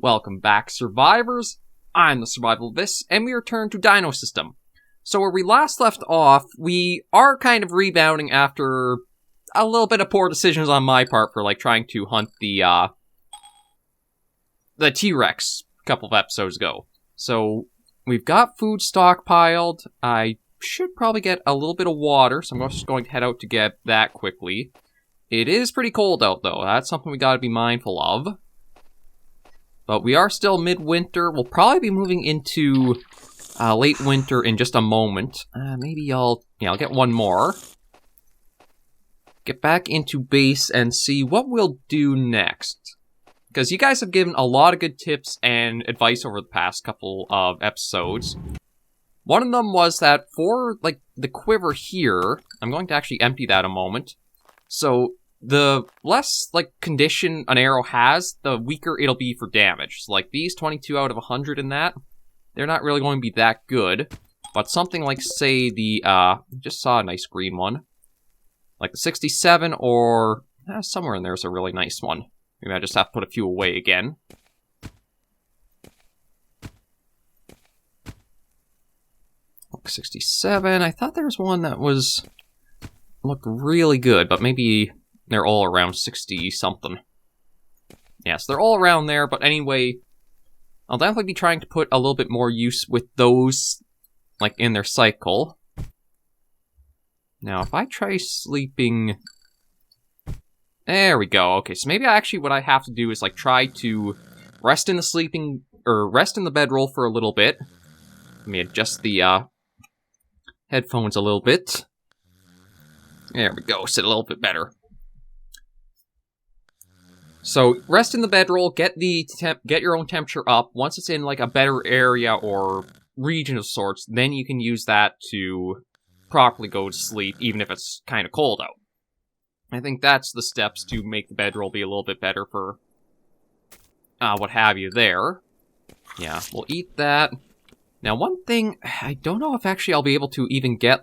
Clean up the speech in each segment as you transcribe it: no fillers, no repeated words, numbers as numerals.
Welcome back, survivors. I'm the SurvivalVis, and we return to Dinosystem. So where we last left off, we are kind of rebounding after a little bit of poor decisions on my part for, trying to hunt the T-Rex a couple of episodes ago. So we've got food stockpiled. I should probably get a little bit of water, so I'm just going to head out to get that quickly. It is pretty cold out, though. That's something we gotta be mindful of. But we are still midwinter. We'll probably be moving into late winter in just a moment. Maybe I'll get one more. Get back into base and see what we'll do next. Because you guys have given a lot of good tips and advice over the past couple of episodes. One of them was that for, the quiver here, I'm going to actually empty that a moment. So the less, condition an arrow has, the weaker it'll be for damage. So, these 22 out of 100 in that, they're not really going to be that good. But something like, say, the, just saw a nice green one. Like the 67 or, somewhere in there's a really nice one. Maybe I just have to put a few away again. Like 67, I thought there was one that looked really good, but maybe they're all around 60-something. Yes, they're all around there, but anyway, I'll definitely be trying to put a little bit more use with those, in their cycle. Now, if I try sleeping... There we go. Okay, so maybe what I have to do is, try to rest in the bedroll for a little bit. Let me adjust the, headphones a little bit. There we go, sit a little bit better. So, rest in the bedroll, get your own temperature up. Once it's in, a better area or region of sorts, then you can use that to properly go to sleep, even if it's kind of cold out. I think that's the steps to make the bedroll be a little bit better for what have you there. Yeah, we'll eat that. Now, one thing, I don't know if actually I'll be able to even get,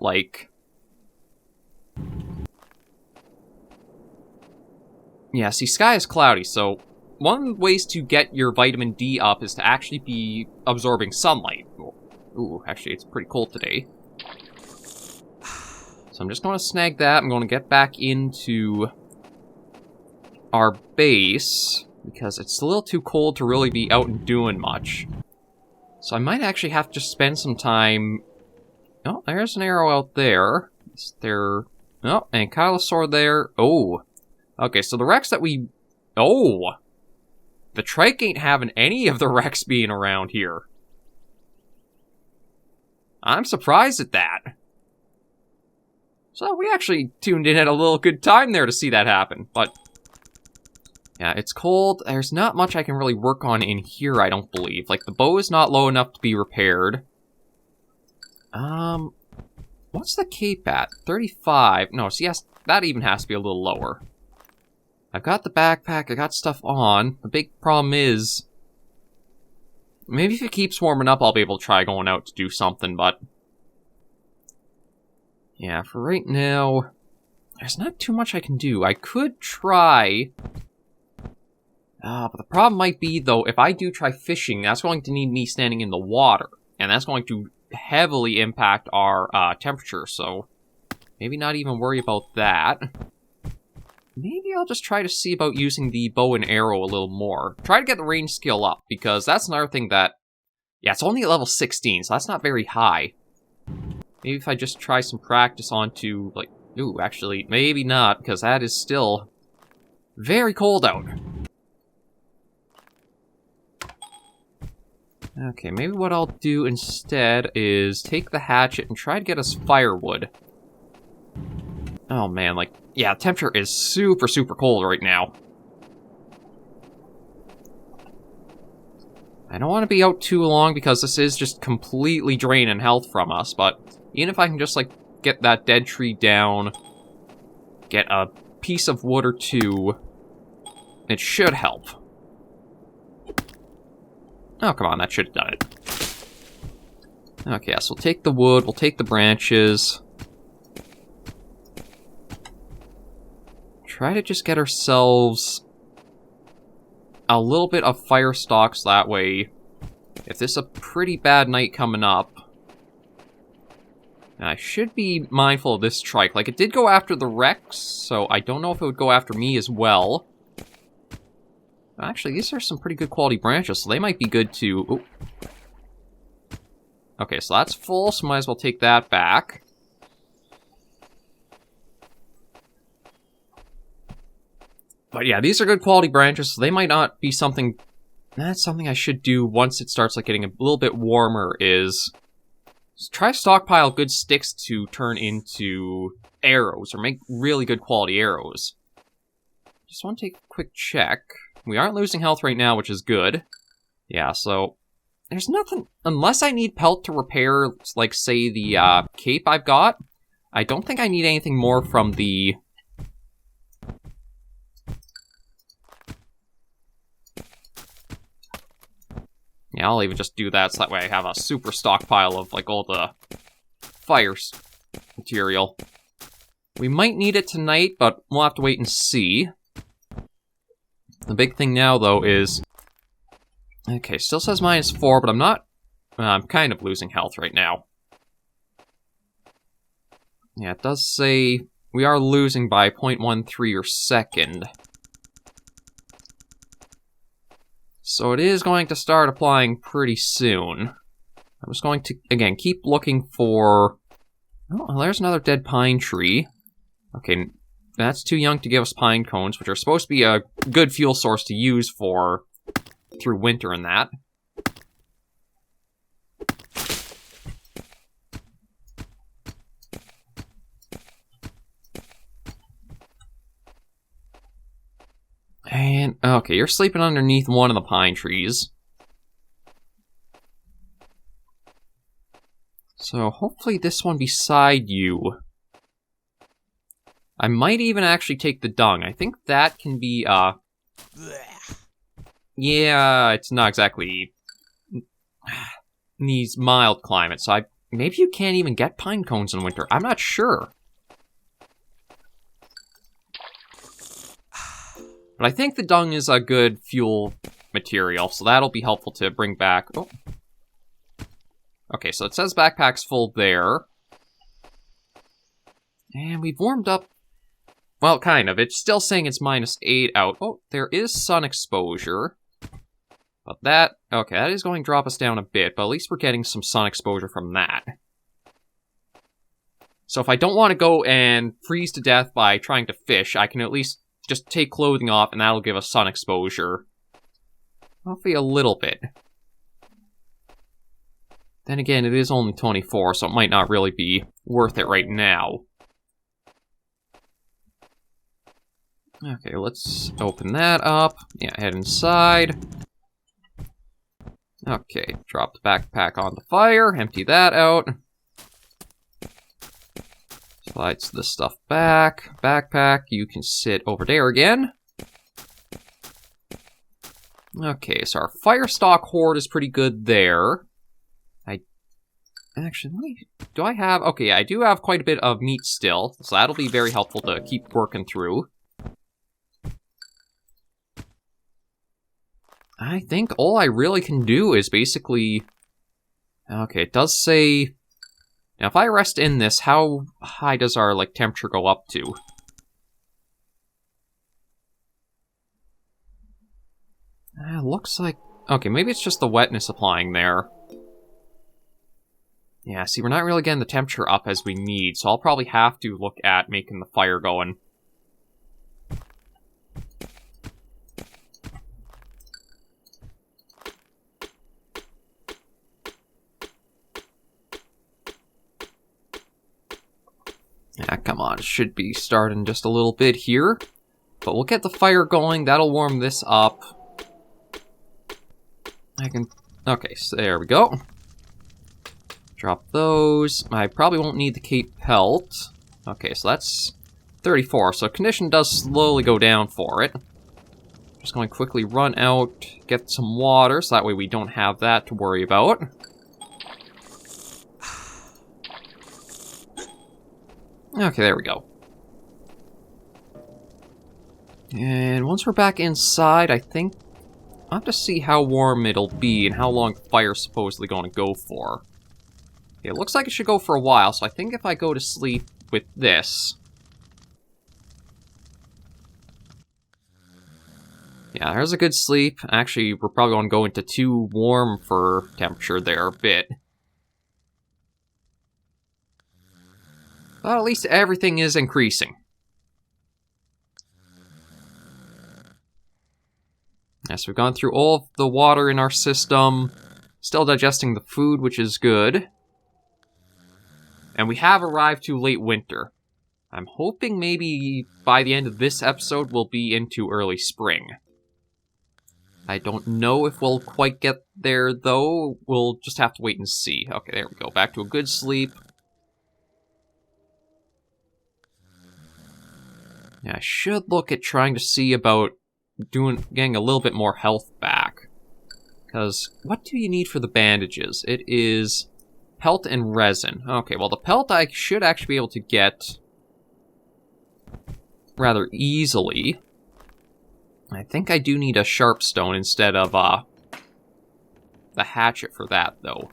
Yeah, see, sky is cloudy, so one of the ways to get your vitamin D up is to actually be absorbing sunlight. Ooh, actually, it's pretty cold today. So I'm just going to snag that. I'm going to get back into our base, because it's a little too cold to really be out and doing much. So I might actually have to just spend some time... Oh, there's an arrow out there. Is there... Oh, and Ankylosaur there. Oh. Okay, so the Rex that we... Oh! The Trike ain't having any of the Rex being around here. I'm surprised at that. So we actually tuned in at a little good time there to see that happen, but... Yeah, it's cold. There's not much I can really work on in here, I don't believe. The bow is not low enough to be repaired. What's the cape at? 35. No, so yes, that even has to be a little lower. I've got the backpack, I got stuff on. The big problem is... Maybe if it keeps warming up, I'll be able to try going out to do something, but... Yeah, for right now, there's not too much I can do. I could try... but the problem might be, though, if I do try fishing, that's going to need me standing in the water. And that's going to heavily impact our temperature, so maybe not even worry about that. Maybe I'll just try to see about using the bow and arrow a little more. Try to get the range skill up, because that's another thing that... Yeah, it's only at level 16, so that's not very high. Maybe if I just try some practice onto, Ooh, actually, maybe not, because that is still very cold out. Okay, maybe what I'll do instead is take the hatchet and try to get us firewood. Oh man, yeah, temperature is super, super cold right now. I don't want to be out too long because this is just completely draining health from us, but even if I can just, get that dead tree down, get a piece of wood or two, it should help. Oh, come on, that should have done it. Okay, so we'll take the wood, we'll take the branches. Try to just get ourselves a little bit of fire stalks that way. If this is a pretty bad night coming up, I should be mindful of this trike. Like, it did go after the Rex, so I don't know if it would go after me as well. Actually, these are some pretty good quality branches, so they might be good to... Ooh. Okay, so that's full, so might as well take that back. But yeah, these are good quality branches, so they might not be something... That's something I should do once it starts like getting a little bit warmer, is... try to stockpile good sticks to turn into arrows, or make really good quality arrows. Just want to take a quick check. We aren't losing health right now, which is good. Yeah, so... there's nothing... unless I need pelt to repair, like, say, the cape I've got, I don't think I need anything more from the... Yeah, I'll even just do that, so that way I have a super stockpile of, like, all the fire material. We might need it tonight, but we'll have to wait and see. The big thing now, though, is... okay, still says -4, but I'm not... I'm kind of losing health right now. Yeah, it does say we are losing by 0.13 or second. So it is going to start applying pretty soon. I'm just going to, again, keep looking for... oh, there's another dead pine tree. Okay, that's too young to give us pine cones, which are supposed to be a good fuel source to use for... through winter and that. And, okay, you're sleeping underneath one of the pine trees. So, hopefully this one beside you. I might even actually take the dung. I think that can be, yeah, it's not exactly these mild climates, so maybe you can't even get pine cones in winter. I'm not sure. But I think the dung is a good fuel material, so that'll be helpful to bring back. Oh. Okay, so it says backpack's full there. And we've warmed up. Well, kind of. It's still saying it's -8 out. Oh, there is sun exposure. But that... okay, that is going to drop us down a bit, but at least we're getting some sun exposure from that. So if I don't want to go and freeze to death by trying to fish, I can at least just take clothing off, and that'll give us sun exposure. Hopefully a little bit. Then again, it is only 24, so it might not really be worth it right now. Okay, let's open that up. Yeah, head inside. Okay, drop the backpack on the fire, empty that out. Slides this stuff back. Backpack, you can sit over there again. Okay, so our firestock hoard is pretty good there. Actually, do I have... okay, I do have quite a bit of meat still, so that'll be very helpful to keep working through. I think all I really can do is basically... okay, it does say... now, if I rest in this, how high does our, like, temperature go up to? Looks like... okay, maybe it's just the wetness applying there. Yeah, see, we're not really getting the temperature up as we need, so I'll probably have to look at making the fire going. Yeah, come on, it should be starting just a little bit here. But we'll get the fire going, that'll warm this up. Okay, so there we go. Drop those. I probably won't need the cape pelt. Okay, so that's 34, so condition does slowly go down for it. Just going to quickly run out, get some water, so that way we don't have that to worry about. Okay, there we go. And once we're back inside, I think I'll have to see how warm it'll be and how long the fire's supposedly going to go for. Okay, it looks like it should go for a while, so I think if I go to sleep with this... Yeah, there's a good sleep. Actually, we're probably going to go into too warm for temperature there a bit. But at least everything is increasing. Yes, we've gone through all of the water in our system. Still digesting the food, which is good. And we have arrived to late winter. I'm hoping maybe by the end of this episode we'll be into early spring. I don't know if we'll quite get there, though. We'll just have to wait and see. Okay, there we go. Back to a good sleep. Yeah, I should look at trying to see about getting a little bit more health back. Because what do you need for the bandages? It is pelt and resin. Okay, well the pelt I should actually be able to get rather easily. I think I do need a sharp stone instead of the hatchet for that, though.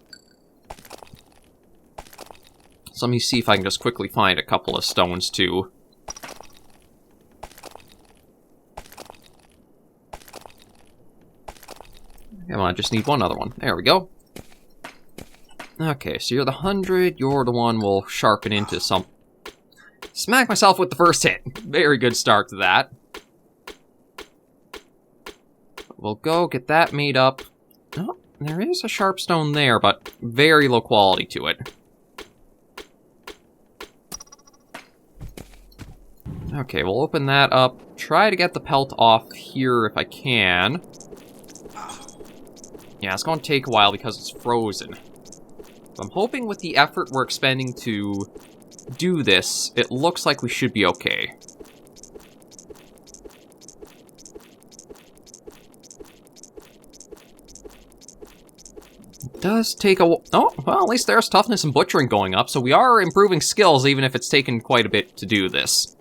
So let me see if I can just quickly find a couple of stones, too. Come on, I just need one other one. There we go. Okay, so you're the 100, you're the one we'll sharpen into some... Smack myself with the first hit. Very good start to that. We'll go get that made up. Oh, there is a sharp stone there, but very low quality to it. Okay, we'll open that up. Try to get the pelt off here if I can. Yeah, it's going to take a while because it's frozen. So I'm hoping with the effort we're expending to do this, it looks like we should be okay. It does take a... Oh, well, at least there's toughness and butchering going up, so we are improving skills even if it's taken quite a bit to do this.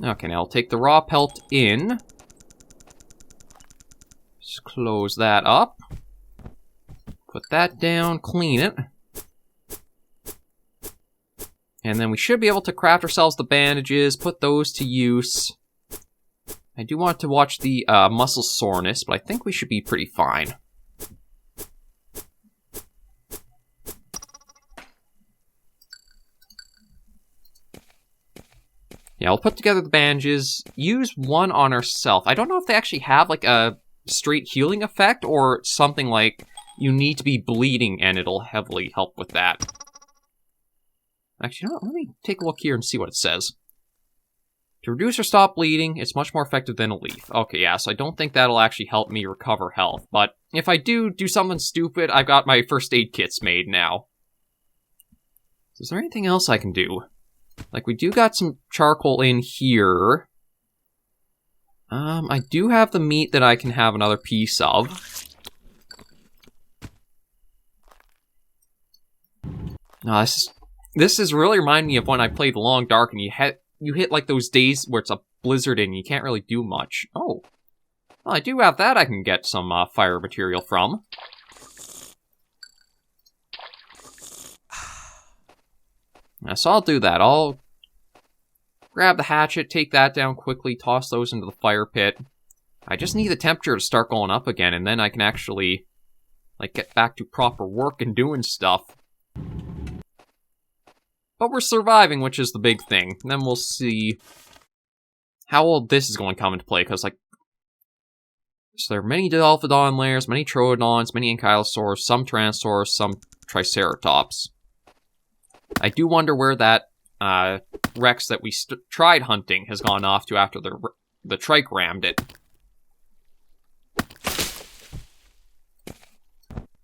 Okay, now I'll take the raw pelt in. Just close that up. Put that down, clean it. And then we should be able to craft ourselves the bandages, put those to use. I do want to watch the muscle soreness, but I think we should be pretty fine. Yeah, I'll put together the bandages, use one on ourselves. I don't know if they actually have like a straight healing effect or something like you need to be bleeding and it'll heavily help with that. Actually, you know what? Let me take a look here and see what it says. To reduce or stop bleeding, it's much more effective than a leaf. Okay, yeah, so I don't think that'll actually help me recover health. But if I do something stupid, I've got my first aid kits made now. Is there anything else I can do? Like, we do got some charcoal in here. I do have the meat that I can have another piece of. No, this is really reminding me of when I played The Long Dark and you hit like those days where it's a blizzard and you can't really do much. Oh. Well, I do have that I can get some fire material from. So I'll do that. I'll grab the hatchet, take that down quickly, toss those into the fire pit. I just need the temperature to start going up again, and then I can actually like get back to proper work and doing stuff. But we're surviving, which is the big thing. And then we'll see how all this is going to come into play, because like, so there are many Dilophodon layers, many Troodons, many Ankylosaurs, some Tyrannosaurs, some Triceratops. I do wonder where that Rex that we tried hunting has gone off to after the trike rammed it.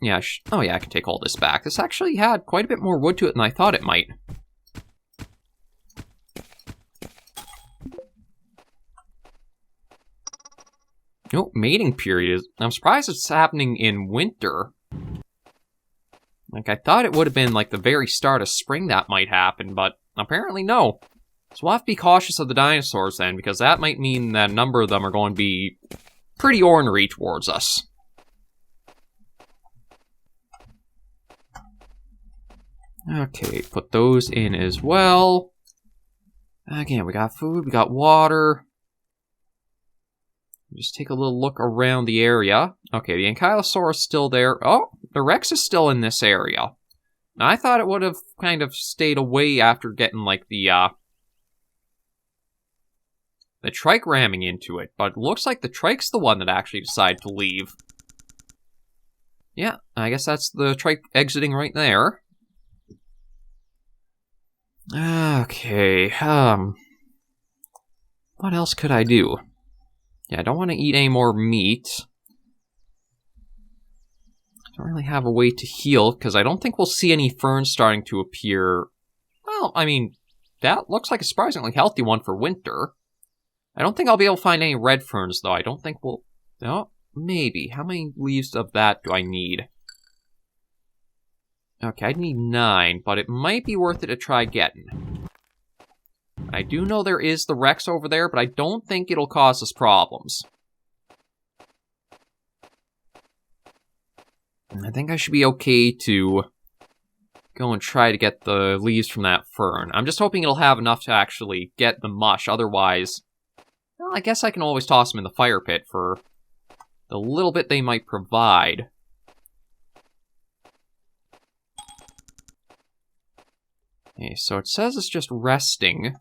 Yeah, oh yeah, I can take all this back. This actually had quite a bit more wood to it than I thought it might. Oh, mating period. I'm surprised it's happening in winter. Like, I thought it would have been like the very start of spring that might happen, but apparently no. So we'll have to be cautious of the dinosaurs then, because that might mean that a number of them are going to be pretty ornery towards us. Okay, put those in as well. Again, we got food, we got water. Just take a little look around the area. Okay, the Ankylosaurus is still there. Oh, the Rex is still in this area. Now, I thought it would have kind of stayed away after getting, like, the trike ramming into it, but it looks like the trike's the one that actually decided to leave. Yeah, I guess that's the trike exiting right there. Okay, what else could I do? Yeah, I don't want to eat any more meat. Don't really have a way to heal, because I don't think we'll see any ferns starting to appear. Well, I mean, that looks like a surprisingly healthy one for winter. I don't think I'll be able to find any red ferns, though. I don't think we'll... No, maybe. How many leaves of that do I need? Okay, I need 9, but it might be worth it to try getting. I do know there is the Rex over there, but I don't think it'll cause us problems. I think I should be okay to go and try to get the leaves from that fern. I'm just hoping it'll have enough to actually get the mush, otherwise... Well, I guess I can always toss them in the fire pit for the little bit they might provide. Okay, so it says it's just resting.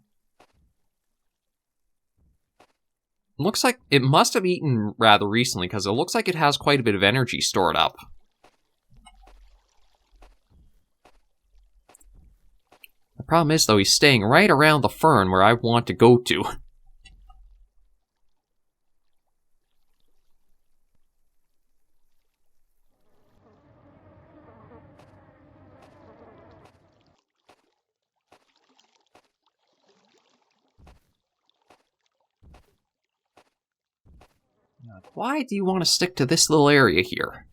Looks like it must have eaten rather recently, because it looks like it has quite a bit of energy stored up. The problem is, though, he's staying right around the fern where I want to go to. Why do you want to stick to this little area here?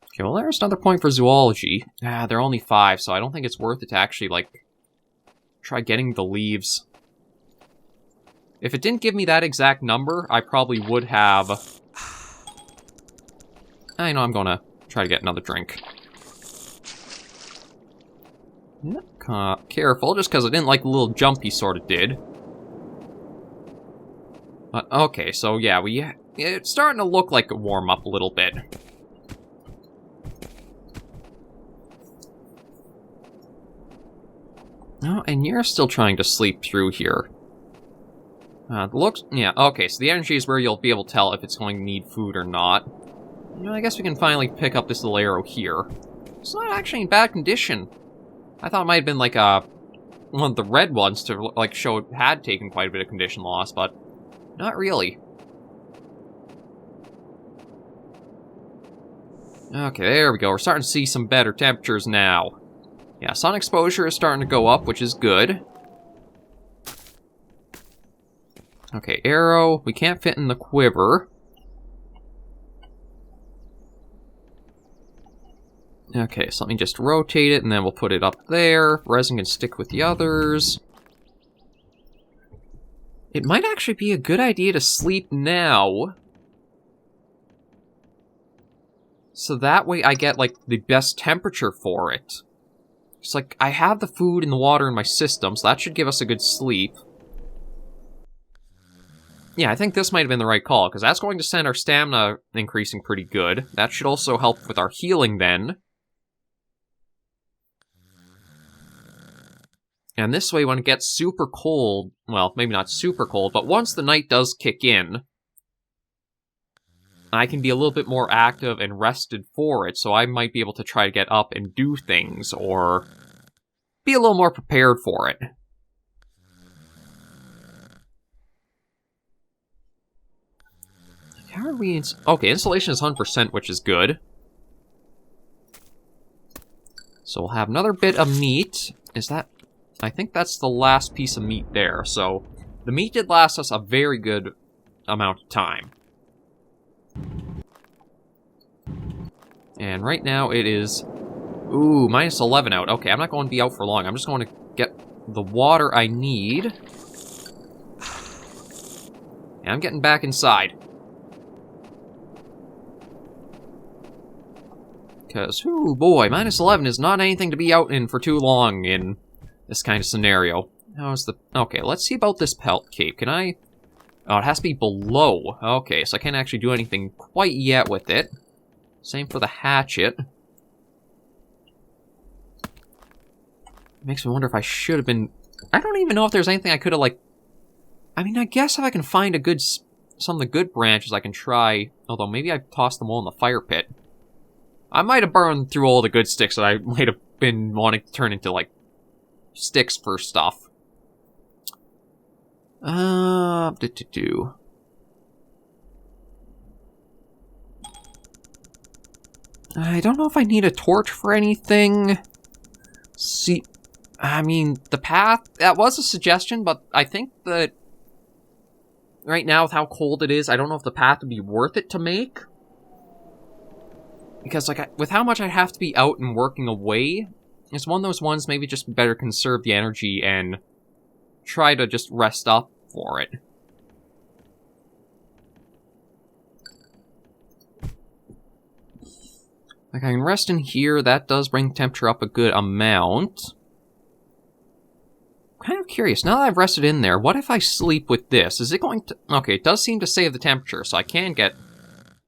Okay, well, there's another point for zoology. They're only 5, so I don't think it's worth it to actually, like, try getting the leaves. If it didn't give me that exact number, I probably would have... I know I'm gonna try to get another drink. Careful, just because I didn't like the little jump he sort of did. But, okay, so yeah, it's starting to look like a warm-up a little bit. Oh, and you're still trying to sleep through here. Yeah, okay, so the energy is where you'll be able to tell if it's going to need food or not. You know, I guess we can finally pick up this little arrow here. It's not actually in bad condition. I thought it might have been like one of the red ones to like show it had taken quite a bit of condition loss, but not really. Okay, there we go. We're starting to see some better temperatures now. Yeah, sun exposure is starting to go up, which is good. Okay, arrow. We can't fit in the quiver. Okay, so let me just rotate it, and then we'll put it up there. Resin can stick with the others. It might actually be a good idea to sleep now. So that way I get, like, the best temperature for it. It's like, I have the food and the water in my system, so that should give us a good sleep. Yeah, I think this might have been the right call, because that's going to send our stamina increasing pretty good. That should also help with our healing then. And this way, when it gets super cold, well, maybe not super cold, but once the night does kick in, I can be a little bit more active and rested for it, so I might be able to try to get up and do things, or be a little more prepared for it. How are we... Okay, installation is 100%, which is good. So we'll have another bit of meat. Is that... I think that's the last piece of meat there, so... The meat did last us a very good amount of time. And right now it is... Ooh, minus 11 out. Okay, I'm not going to be out for long. I'm just going to get the water I need. And I'm getting back inside. Because, ooh boy, minus 11 is not anything to be out in for too long in this kind of scenario. How's the... Okay, let's see about this pelt cape. Can I... Oh, it has to be below. Okay, so I can't actually do anything quite yet with it. Same for the hatchet. Makes me wonder if I should have been... I don't even know if there's anything I could have, like... I mean, I guess if I can find a good... Some of the good branches I can try... Although, maybe I tossed them all in the fire pit. I might have burned through all the good sticks that I might have been wanting to turn into, like, sticks for stuff. I don't know if I need a torch for anything. See, I mean, the path, that was a suggestion, but I think that right now with how cold it is, I don't know if the path would be worth it to make. Because, like, with how much I'd have to be out and working away, it's one of those ones maybe just better conserve the energy and try to just rest up for it. Like, I can rest in here, that does bring the temperature up a good amount. I'm kind of curious, now that I've rested in there, what if I sleep with this? Is it going to... Okay, it does seem to save the temperature, so I can get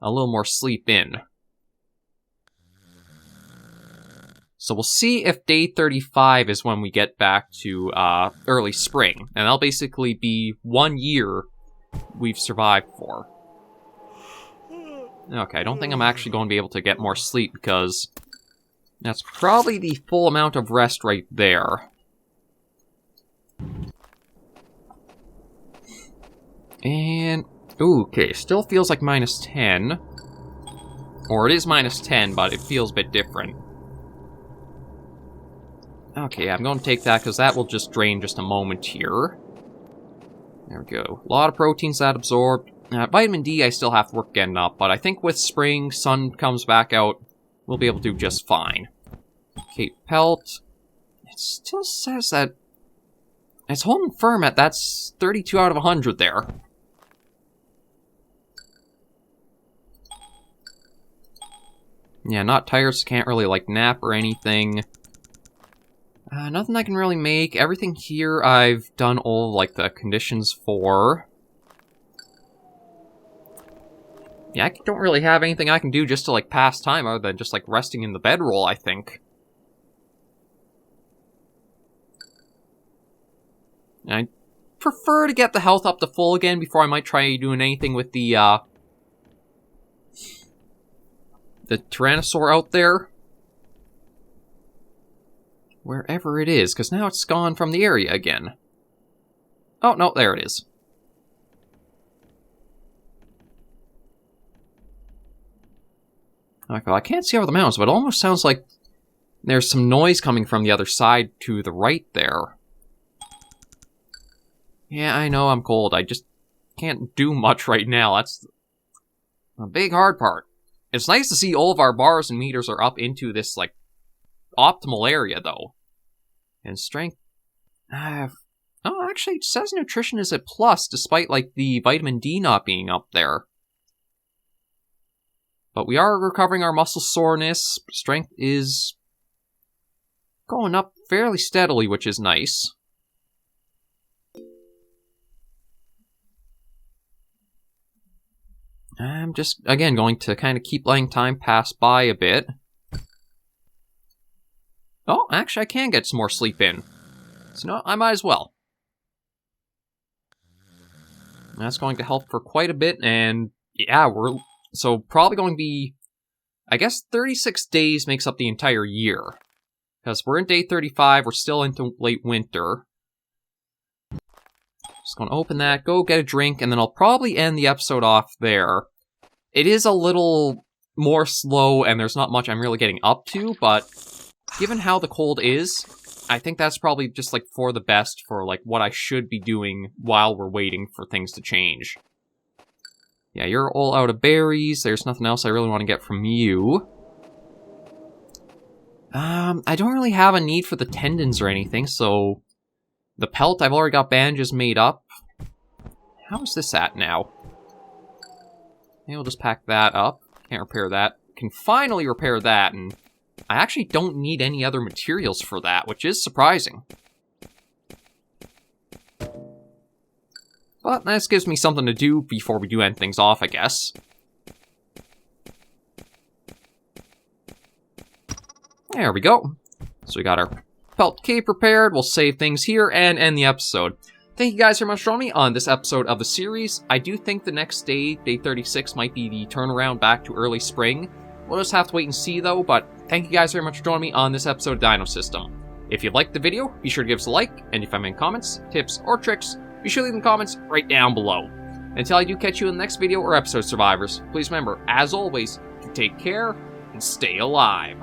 a little more sleep in. So we'll see if day 35 is when we get back to early spring. And that'll basically be 1 year we've survived for. Okay, I don't think I'm actually going to be able to get more sleep because that's probably the full amount of rest right there. And, ooh, okay, still feels like minus 10. Or it is minus 10, but it feels a bit different. Okay, I'm going to take that because that will just drain just a moment here. There we go. A lot of proteins that absorbed. Vitamin D I still have to work getting up, but I think with spring, sun comes back out, we'll be able to do just fine. Okay, pelt. It still says that it's holding firm at that's 32 out of 100 there. Yeah, not tired, so can't really, like, nap or anything. Nothing I can really make. Everything here I've done all, like, the conditions for. Yeah, I don't really have anything I can do just to, like, pass time other than just, like, resting in the bedroll, I think. I prefer to get the health up to full again before I might try doing anything with the Tyrannosaur out there. Wherever it is, because now it's gone from the area again. Oh, no, there it is. Okay, well, I can't see over the mountains, but it almost sounds like there's some noise coming from the other side to the right there. Yeah, I know I'm cold. I just can't do much right now. That's a big hard part. It's nice to see all of our bars and meters are up into this, like, optimal area, though. And strength... oh, actually, it says nutrition is at plus, despite, like, the vitamin D not being up there. But we are recovering our muscle soreness. Strength is going up fairly steadily, which is nice. I'm just, again, going to kind of keep letting time pass by a bit. Oh, actually, I can get some more sleep in. So, no, I might as well. That's going to help for quite a bit, and yeah, we're... So, probably going to be... I guess 36 days makes up the entire year. Because we're in day 35, we're still into late winter. Just going to open that, go get a drink, and then I'll probably end the episode off there. It is a little more slow, and there's not much I'm really getting up to, but given how the cold is, I think that's probably just, like, for the best for, like, what I should be doing while we're waiting for things to change. Yeah, you're all out of berries. There's nothing else I really want to get from you. I don't really have a need for the tendons or anything, so... The pelt, I've already got bandages made up. How is this at now? Maybe we'll just pack that up. Can't repair that. Can finally repair that, and I actually don't need any other materials for that, which is surprising. But this gives me something to do before we do end things off, I guess. There we go. So we got our pelt cape prepared. We'll save things here and end the episode. Thank you guys very much for joining me on this episode of the series. I do think the next day, day 36, might be the turnaround back to early spring. We'll just have to wait and see though, but thank you guys very much for joining me on this episode of Dinosystem. If you liked the video, be sure to give us a like, and if you have any comments, tips, or tricks, be sure to leave them in the comments right down below. Until I do catch you in the next video or episode, survivors, please remember, as always, to take care and stay alive.